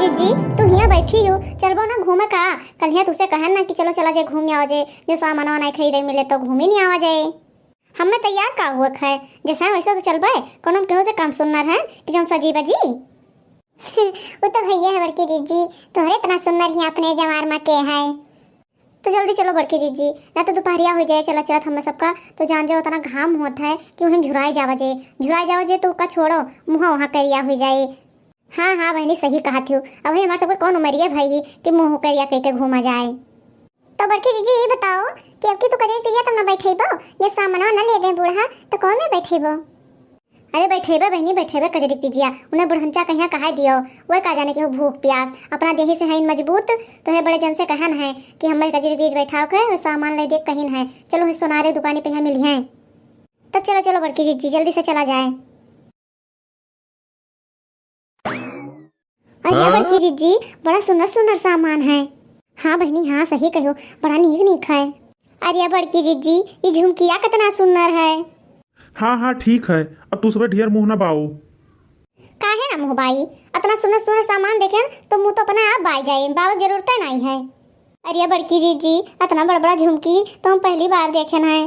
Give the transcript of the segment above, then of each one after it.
जीजी तू यहाँ बैठी हो, चलबो ना घूमे का। कल यहाँ तुझसे कहन ना कि चलो चला जाए घूम आओ जे, जो सामान नहीं खरीदे मिले तो घूमी नहीं आवा जाए। हमें तैयार का हुआ है जैसा वैसा तो चल पाए, कोनो केहो से काम सुनना है कि जो सजी बजी। वो तो भैया है बड़की जीजी, तोहरे इतना सुनना ही अपने जवार में के है। तो जल्दी चलो बड़की जीजी, ना तो दोपहरिया हो जाए चला चला हम सबका, तो जान जाओ उतना घाम होता है कि वहीं झुराई जावा जे तो का छोड़ो मुँह वहाँ करिया हो जाए। हाँ हाँ बहनी सही कहा थी, अब हमारे सबको कौन उमरिया भाई कि मुँह करिया कह के घूमा जाए। तो बड़की जीजी ये बताओ कि अब की तो कजरी तिरिया तो न बैठेबो, जब सामनवा न ले गए बूढ़ा तो कौन में बैठेबो। अरे बैठेबे बहनी बैठेबे कजरी तिजिया, उन्हें बुढ़ंचा कहिया कहा दियो, वह का जाने कि वो भूख प्यास अपना देही से है मजबूत, तो है बड़े जन से कहन है कि हमें कजरी बीज बैठाओ के सामान ले दे कहीं है, चलो इस सोनारे दुकानी पे यहाँ मिली है। तब चलो चलो बड़की जीजी जल्दी से चला जाए। अरे बड़की जीजी बड़ा सुंदर सुंदर सामान है। हाँ बहनी हाँ सही कहो, बड़ा नीक नीक है। अरे बड़की जीजी ये झुमकिया कितना सुंदर है। हाँ हाँ ठीक है, अब तू सब ढेर मुंह ना बाऊ। काहे ना मुँह बाई, इतना सुंदर सुंदर सामान देखे तो मुँह तो अपने आप बाई जाए, बाबा जरूरत नहीं है। अरे बड़की जीजी इतना बड़ा बड़ा झुमकी तो हम पहली बार देखे ना है।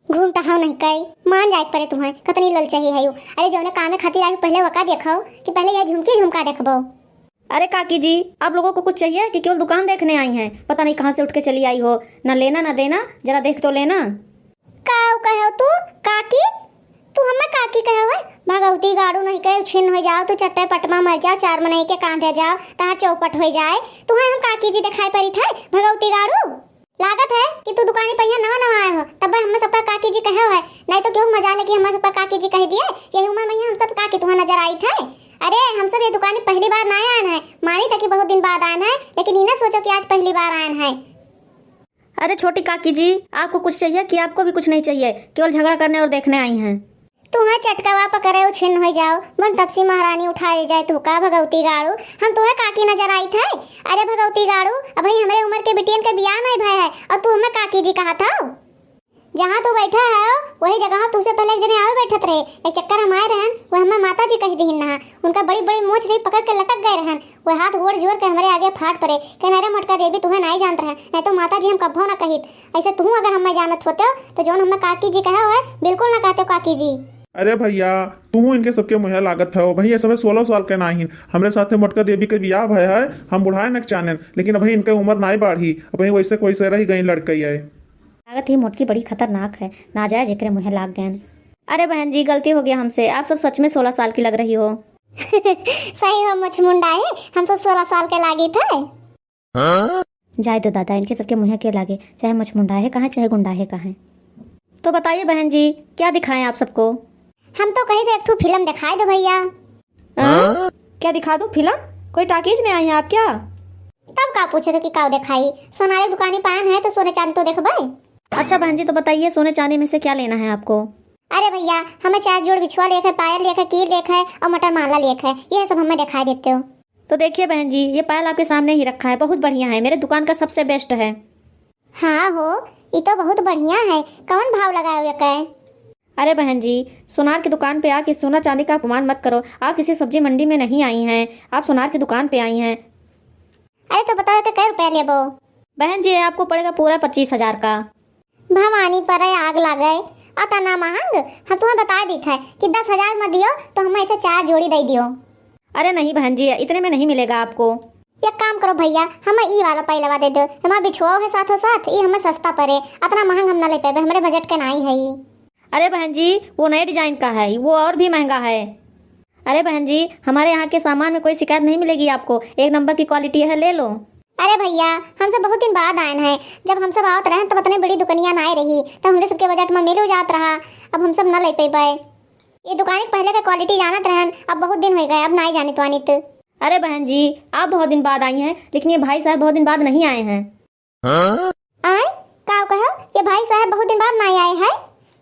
घूमता हाँ नहीं कई मान जाए पड़े तुम्हें कितनी लल चाहिए है। अरे जो काम में खातिर आई पहले वका देखो कि पहले यह झुमकी झुमका देखबो। अरे काकी जी आप लोगों को कुछ चाहिए कि केवल दुकान देखने आई हैं? पता नहीं कहाँ से उठ के चली आई हो, ना लेना ना देना, जरा देख तो लेना। काऊ कहो तू काकी, तू हमें काकी कहो है? भगवती गाड़ू नहीं कहे छिन हो जाओ, तू चट्टे पटमा मर जाओ, चार मनई के कांधे जाओ तार चौपट हो जाए, तुम्हें हम काकी जी दिखाई पड़ी थे भगवती गाड़ू। लागत है कि तू दुकानी पर यहाँ नवा नवा आए हो तब हमें सबका काकी जी कहे है, नहीं तो क्यों मजा लेके हमें सबका काकी जी कह दिए। यही उम्र में हम सब काकी तुम्हें नजर आई थे। अरे हम सब ये दुकान पहली बार ना आए हैं, मानी था कि बहुत दिन बाद आए हैं, लेकिन इन्हें सोचो कि आज पहली बार आए हैं। अरे छोटी काकी जी आपको कुछ चाहिए कि आपको भी कुछ नहीं चाहिए, केवल झगड़ा करने और देखने आई हैं? तुम्हें चटकावा पकड़े हो छिन हो जाओ, मन तपसी महारानी उठाए जाए तू का भगवती गाड़ू, हम तुम्हें काकी नजर आई थे। अरे भगवती गाड़ू अब भाई हमारे उम्र के बिटियन के बियाह नहीं भय है और तू हमें काकी जी कहा था। जहाँ तू बैठा है वही जगह तुझसे पहले एक जने और बैठत रहे, एक चक्कर हम आए रहन, वो हमें माता जी कह दी ना, उनका बड़ी बड़ी मोच रही पकड़ के लटक गए रहन, वो हाथ गोड़ जोड़ के हमारे आगे फाट पड़े, कहना रे मटका देवी तुम्हें नहीं जानत रहे, नहीं तो माता जी हम कभो ना कहित। ऐसे तू अगर हमें जानत होते तो जो हमें काकी जी कहा है बिल्कुल ना कहते काकी जी। अरे भैया तू इनके सबके मुँह लागत है भैया, सब 16 साल के नाही हमरे साथ मटका देवी के बियाह भय है, हम बुढ़ाए न चाने, लेकिन अभी इनके उम्र नहीं बढ़ी, अभी वैसे वैसे रही गई लड़कई है। लागत ही मोटकी बड़ी खतरनाक है, नाजायज एकरे मुँह लाग गए। अरे बहन जी गलती हो गया हमसे, आप सब सच में 16 साल की लग रही हो। सही हो मुझ मुंडा है, हम तो 16 साल के लागी थे। जाए तो दादा इनके सबके मुँह के लागे, चाहे मुझ मुंडा है कहाँ चाहे गुंडा है कहाँ। तो बताइए बहन जी क्या दिखाएं आप सबको? हम तो कहीं एक फिल्म दिखाए दो भैया। क्या दिखा दूं फिल्म? कोई टाकीज में आई हैं आप क्या? तब का पूछे थे कि काव दिखाई, सोनारे दुकानी पान है तो सोने चांदी तो देखो भाई। अच्छा बहन जी तो बताइए सोने चांदी में से क्या लेना है आपको? अरे भैया हमें 4 जोड़ बिछुआ लेख है, पायल लेख है, कील लेख है और मटर माला लेख है, यह सब हमें दिखाई देते हो। तो देखिए बहन जी ये पायल आपके सामने ही रखा है, बहुत बढ़िया है, मेरे दुकान का सबसे बेस्ट है। हाँ हो ये तो बहुत बढ़िया है, कौन भाव लगाए हुए है? अरे बहन जी सोनार की दुकान पे आके सोना चांदी का अपमान मत करो, आप किसी सब्जी मंडी में नहीं आई हैं, आप सोनार की दुकान पे आई हैं। अरे तो बताओ तो कै रुपया लेबो? बहन जी आपको पड़ेगा पूरा 25,000 का। भवानी पर आग लगे अता ना महंग, हम तुम्हें बता दी था कि 10,000 में दियो तो हमें ऐसे 4 जोड़ी दे दियो। अरे नहीं बहन जी इतने में नहीं मिलेगा आपको। एक काम करो भैया हमें ई वाला पहलवा दे दो, हमारा बिछुआ है साथों साथ, ये हमें सस्ता पड़े, इतना महंग हम ना ले पाए, हमारे बजट के नहीं है ये। अरे बहन जी वो नए डिजाइन का है, वो और भी महंगा है। अरे बहन जी हमारे यहाँ के सामान में कोई शिकायत नहीं मिलेगी आपको, 1 नंबर की क्वालिटी है, ले लो। अरे भैया हम सब बहुत दिन बाद आए हैं, जब हम सब आवत रहे तब इतनी बड़ी दुकानियां ना रही, तब हमरे सबके बजट में मिल जात रहा, अब हम सब न ले पाए। ये दुकान पहले का क्वालिटी जानत रहन, अब बहुत दिन हो गए अब नहीं जानित वानित। अरे बहन जी आप बहुत दिन बाद आई हैं, लेकिन ये भाई साहब बहुत दिन बाद नहीं आए हैं। आए काव कहो ये भाई साहब बहुत दिन बाद नहीं आए हैं,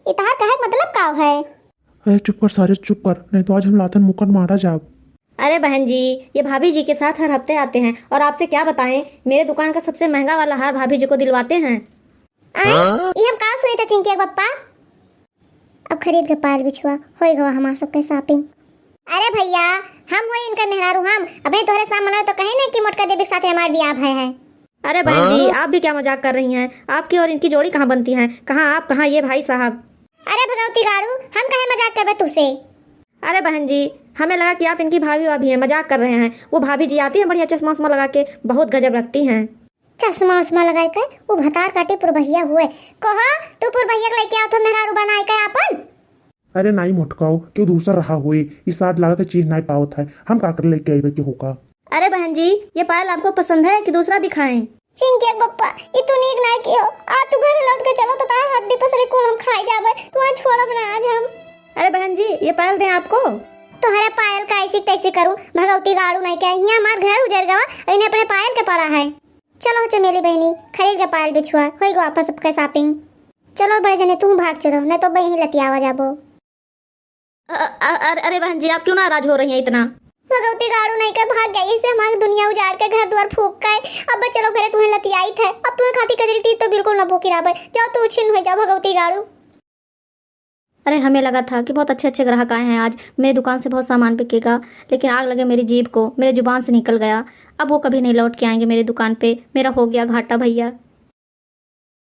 इतार कहे मतलब काव है? अरे चुप कर सारे चुप कर, नहीं तो आज हम लातन मुक्कन मारा जाब। अरे बहन जी ये भाभी जी के साथ हर हफ्ते आते हैं, और आपसे क्या बताएं मेरे दुकान का सबसे महंगा वाला हार भाभी जी को दिलवाते हैं। ये हम कहाँ सुनी था चिंकी पप्पा, अब खरीद के पायल बिछुआ हो गया हमारे सबके शॉपिंग। अरे भैया हम हुई इनका मेहरारू हम अबे तोहरे सामने तो कहे ना कि मोटका देवी के साथ हमार बियाह भय है। अरे बहन जी आप भी क्या मजाक कर रही हैं? आपकी और इनकी जोड़ी कहाँ बनती है? कहाँ आप कहाँ ये भाई साहब। अरे भगवती गाड़ू हम कहे मजाक करबे तुझसे। अरे बहन जी हमें लगा कि आप इनकी भाभी भाभी हैं, मजाक कर रहे हैं। वो भाभी जी आती है बढ़िया चश्मा उश्मा लगा के, बहुत गजब लगती हैं। चश्मा उश्मा लगाए के वो भतार काटे पुरबहिया हुए कहा तू पुरबहिया के लेके आओ तो मेहरारू बनाए के अपन। अरे नहीं मोटकाओ क्यों दूसरा रहा हुई इस साथ लागत है चीज नहीं पावत है हम का कर लेके आइबे के होगा। अरे बहन जी ये पायल आपको पसंद है कि दूसरा दिखाएं? चिंके बप्पा ये तू नीक नहीं कियो आ तू घरे लौट के चलो तो तार हड्डी पसरे कुल हम खाई जाबे तू आज छोड़ब ना आज हम। अरे बहन जी ये पायल दें आपको? तोहरे पायल का ऐसी तैसे करूं भगवती गाड़ू नहीं के यहाँ हमार घर उजर गवा इन्हें अपने पायल के पड़ा है। चलो चमेली बहनी खरीद के पायल बिछुआ होई गो आपस सबके शॉपिंग। चलो बड़े जने तू भाग चलो नहीं तो बही लतियावा जाबो। अरे बहन जी आप क्यों नाराज हो रही हैं इतना? भगवती गाड़ू नहीं के भाग गई से हमारी दुनिया उजाड़ के घर द्वार फूक के अब चलो घरे तुम्हें लतियाई थे अब तुम्हें खाती कजरी थी तो बिल्कुल न भूखी रहा जाओ तू छिन हो जाओ भगवती गाड़ू। अरे हमें लगा था कि बहुत अच्छे अच्छे ग्राहक आए हैं आज, मेरी दुकान से बहुत सामान बिकेगा, लेकिन आग लगे मेरी जीभ को, मेरे जुबान से निकल गया। अब वो कभी नहीं लौट के आएंगे मेरी दुकान पे, मेरा हो गया घाटा भैया।